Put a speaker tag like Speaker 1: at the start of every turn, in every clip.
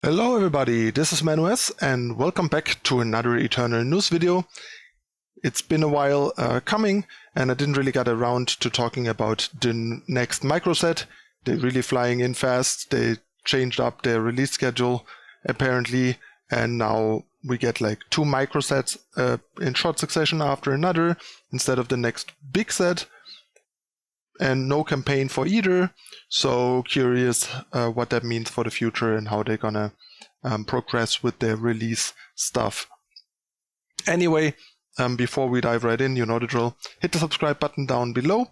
Speaker 1: Hello everybody, this is ManuS and welcome back to another Eternal News video. It's been a while coming and I didn't really get around to talking about the next microset. They're really flying in fast, they changed up their release schedule apparently, and now we get like two microsets in short succession after another instead of the next big set. And no campaign for either, so curious what that means for the future and how they're gonna progress with their release stuff. Anyway, before we dive right in, you know the drill. Hit the subscribe button down below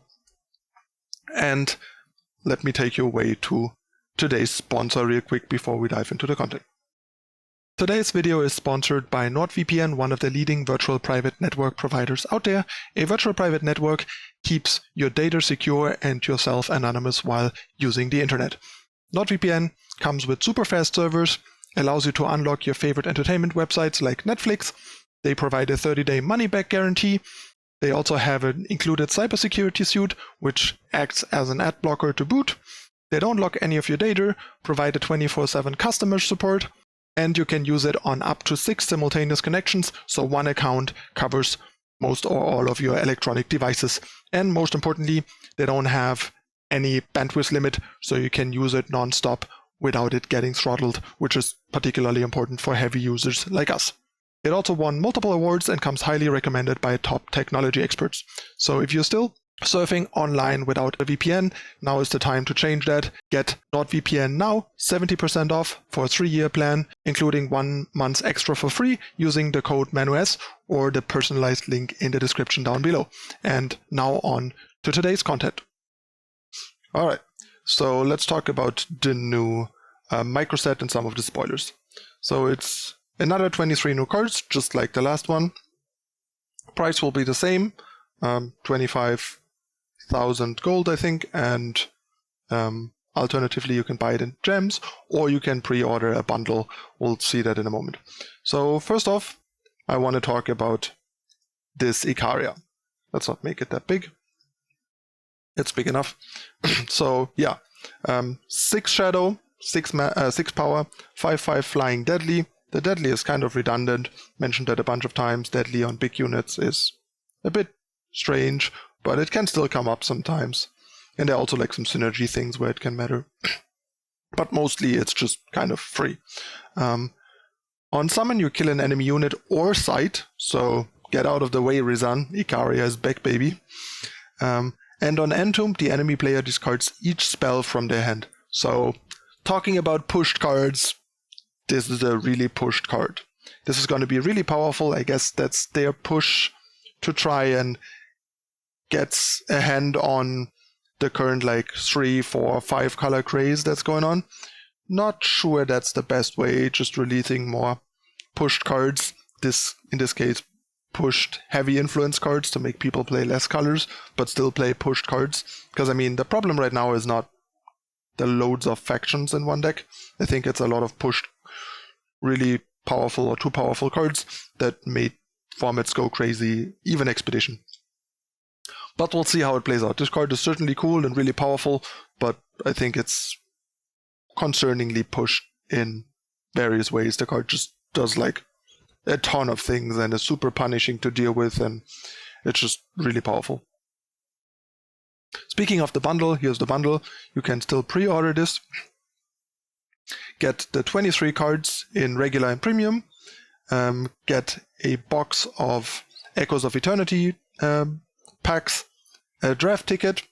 Speaker 1: and let me take you away to today's sponsor real quick before we dive into the content. Today's video is sponsored by NordVPN, one of the leading virtual private network providers out there. A virtual private network keeps your data secure and yourself anonymous while using the internet. NordVPN comes with super fast servers, allows you to unlock your favorite entertainment websites like Netflix. They provide a 30-day money-back guarantee. They also have an included cybersecurity suite, which acts as an ad blocker to boot. They don't lock any of your data, provide a 24/7 customer support, and you can use it on up to 6 simultaneous connections, so one account covers most or all of your electronic devices. And most importantly, they don't have any bandwidth limit, so you can use it non-stop without it getting throttled, which is particularly important for heavy users like us. It also won multiple awards and comes highly recommended by top technology experts. So if you're still surfing online without a VPN, now is the time to change that. Get NordVPN now, 70% off for a 3-year plan, including 1 month extra for free using the code ManuS or the personalized link in the description down below. And now on to today's content. Alright, so let's talk about the new microset and some of the spoilers. So it's another 23 new cards, just like the last one. Price will be the same, 25,000 gold, I think, and alternatively you can buy it in gems or you can pre-order a bundle. We'll see that in a moment. So first off, I want to talk about this Icaria. Let's not make it that big. It's big enough. So yeah, 6 shadow, 6 power, 5/5 flying deadly. The deadly is kind of redundant. Mentioned that a bunch of times. Deadly on big units is a bit strange, but it can still come up sometimes. And there are also like some synergy things where it can matter. But mostly it's just kind of free. On summon, you kill an enemy unit or site, so get out of the way, Rizan. Icaria is back, baby. And on Entomb, the enemy player discards each spell from their hand. So, talking about pushed cards, this is a really pushed card. This is going to be really powerful. I guess that's their push to try and get a hand on the current like 3, 4, 5 color craze that's going on. Not sure that's the best way, just releasing more pushed cards. In this case, pushed heavy influence cards to make people play less colors, but still play pushed cards. Because I mean, the problem right now is not the loads of factions in one deck. I think it's a lot of pushed, really powerful or too powerful cards that made formats go crazy, even Expedition. But we'll see how it plays out. This card is certainly cool and really powerful, but I think it's concerningly pushed in various ways. The card just does like a ton of things and is super punishing to deal with, and it's just really powerful. Speaking of the bundle, here's the bundle. You can still pre-order this. Get the 23 cards in regular and premium. Get a box of Echoes of Eternity packs, a draft ticket,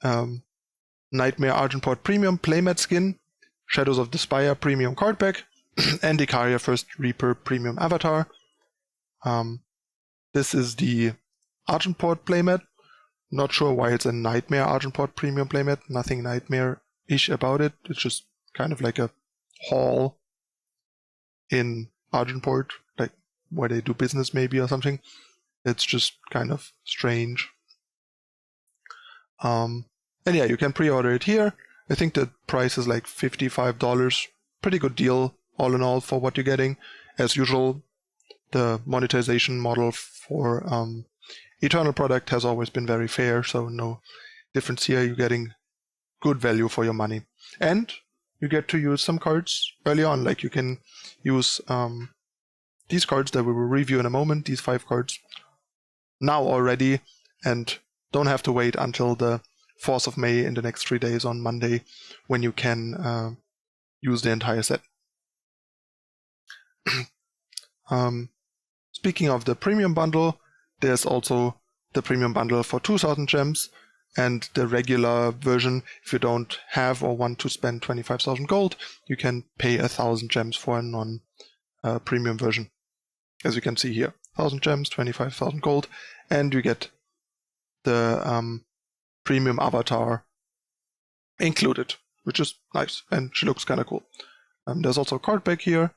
Speaker 1: Nightmare Argenport Premium playmat skin, Shadows of the Spire Premium card pack, and Icaria First Reaper Premium Avatar. This is the Argenport playmat. Not sure why it's a Nightmare Argenport Premium playmat. Nothing nightmare-ish about it. It's just kind of like a hall in Argenport, like where they do business maybe or something. It's just kind of strange. And yeah, you can pre-order it here. I think the price is like $55. Pretty good deal all in all for what you're getting. As usual, the monetization model for Eternal product has always been very fair, so no difference here. You're getting good value for your money. And you get to use some cards early on. Like you can use these cards that we will review in a moment, these 5 cards, now already, and don't have to wait until the 4th of May in the next 3 days on Monday when you can use the entire set. Speaking of the premium bundle, there's also the premium bundle for 2,000 gems, and the regular version, if you don't have or want to spend 25,000 gold, you can pay 1,000 gems for a non-premium version. As you can see here, 1,000 gems, 25,000 gold, and you get the premium avatar included, which is nice, and she looks kind of cool. There's also a card back here.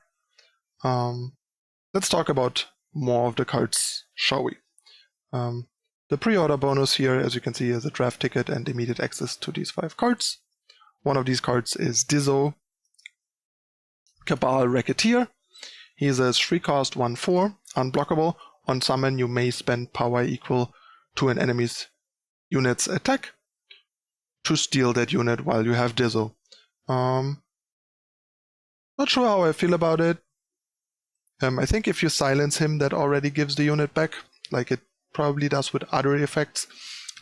Speaker 1: Let's talk about more of the cards, shall we? The pre-order bonus here, as you can see, is a draft ticket and immediate access to these 5 cards. One of these cards is Dizzo, Cabal Racketeer. He's a 3-cost 1/4, unblockable. On summon, you may spend power equal to an enemy's unit's attack to steal that unit while you have Dizzo. Not sure how I feel about it. I think if you silence him, that already gives the unit back, like it probably does with other effects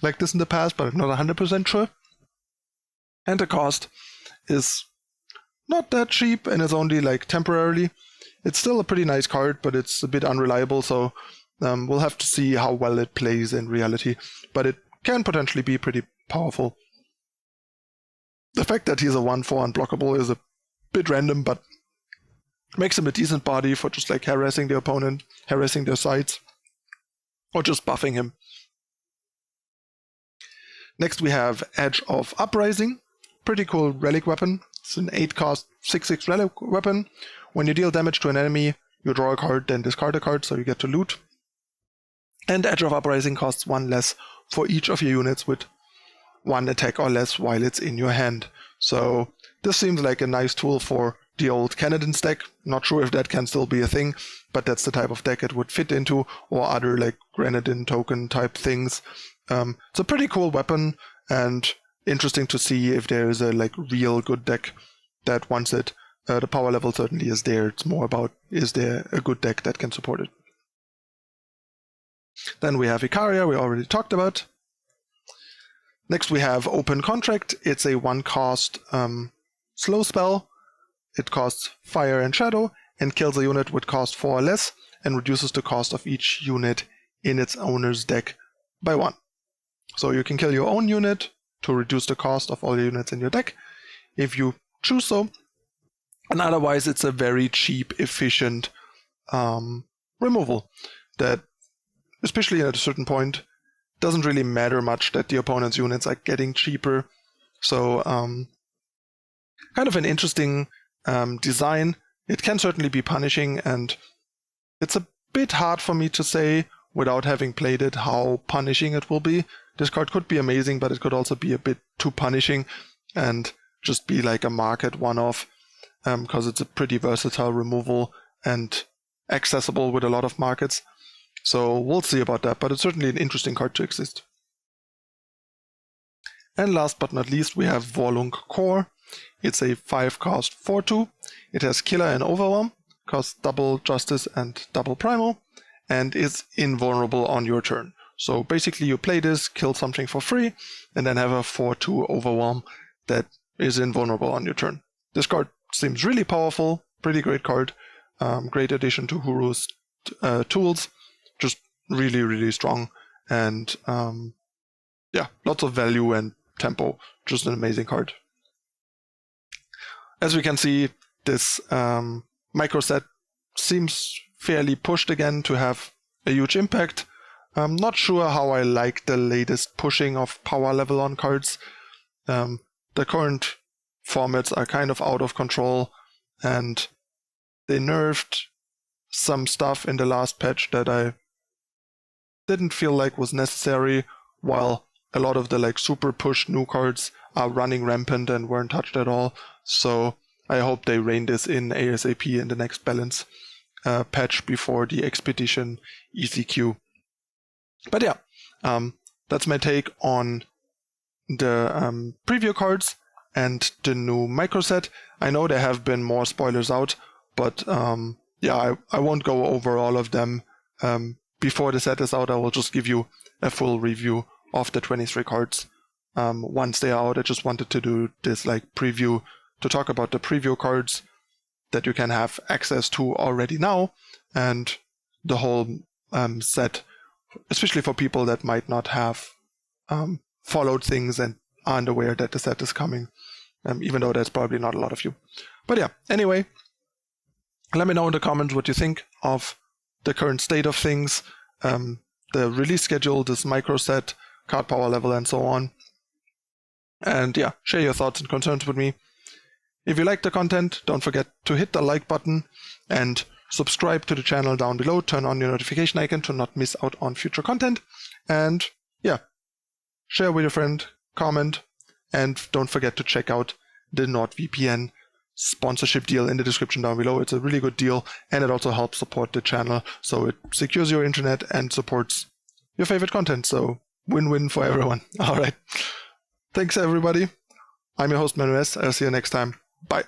Speaker 1: like this in the past, but I'm not 100% sure. And the cost is not that cheap, and it's only like temporarily. It's still a pretty nice card, but it's a bit unreliable, so we'll have to see how well it plays in reality. But it can potentially be pretty powerful. The fact that he's a 1/4 unblockable is a bit random, but makes him a decent body for just like harassing the opponent, harassing their sides, or just buffing him. Next we have Edge of Uprising. Pretty cool relic weapon. It's an 8-cost 6/6 relic weapon. When you deal damage to an enemy, you draw a card, then discard a card, so you get to loot. And Edge of Uprising costs 1 less for each of your units with 1 attack or less while it's in your hand. So this seems like a nice tool for the old Cannon's deck. Not sure if that can still be a thing, but that's the type of deck it would fit into, or other like Grenadin token type things. It's a pretty cool weapon, and interesting to see if there is a like real good deck that wants it. The power level certainly is there. It's more about, is there a good deck that can support it? Then we have Icaria, we already talked about. Next we have Open Contract. It's a 1-cost slow spell. It costs Fire and Shadow and kills a unit with cost 4 or less and reduces the cost of each unit in its owner's deck by 1. So you can kill your own unit to reduce the cost of all the units in your deck if you choose so. And otherwise it's a very cheap, efficient removal that, especially at a certain point, doesn't really matter much that the opponent's units are getting cheaper. So kind of an interesting design. It can certainly be punishing, and it's a bit hard for me to say without having played it how punishing it will be. This card could be amazing, but it could also be a bit too punishing and just be like a market one-off, because it's a pretty versatile removal and accessible with a lot of markets. So we'll see about that, but it's certainly an interesting card to exist. And last but not least, we have Vorlunk Core. It's a 5-cost 4/2. It has Killer and Overwhelm, costs double Justice and double Primal, and is invulnerable on your turn. So basically you play this, kill something for free, and then have a 4/2 Overwhelm that is invulnerable on your turn. This card seems really powerful, pretty great card, great addition to Huru's tools, just really, really strong, and yeah, lots of value and tempo, just an amazing card. As we can see, this micro set seems fairly pushed again to have a huge impact. I'm not sure how I like the latest pushing of power level on cards. The current formats are kind of out of control, and they nerfed some stuff in the last patch that I didn't feel like was necessary, while a lot of the like super push new cards are running rampant and weren't touched at all. So I hope they rein this in ASAP in the next balance patch before the Expedition ECQ. But yeah, that's my take on the preview cards. and the new microset. I know there have been more spoilers out, but yeah, I won't go over all of them before the set is out. I will just give you a full review of the 23 cards once they are out. I just wanted to do this like preview to talk about the preview cards that you can have access to already now, and the whole set, especially for people that might not have followed things and aren't aware that the set is coming, even though there's probably not a lot of you. But yeah, anyway, let me know in the comments what you think of the current state of things, the release schedule, this micro set, card power level, and so on. And yeah, share your thoughts and concerns with me. If you like the content, don't forget to hit the like button and subscribe to the channel down below. Turn on your notification icon to not miss out on future content. And yeah, share with your friend, comment, and don't forget to check out the NordVPN sponsorship deal in the description down below. It's a really good deal, and it also helps support the channel, so it secures your internet and supports your favorite content. So win-win for everyone. All right. Thanks, everybody. I'm your host, ManuS. I'll see you next time. Bye.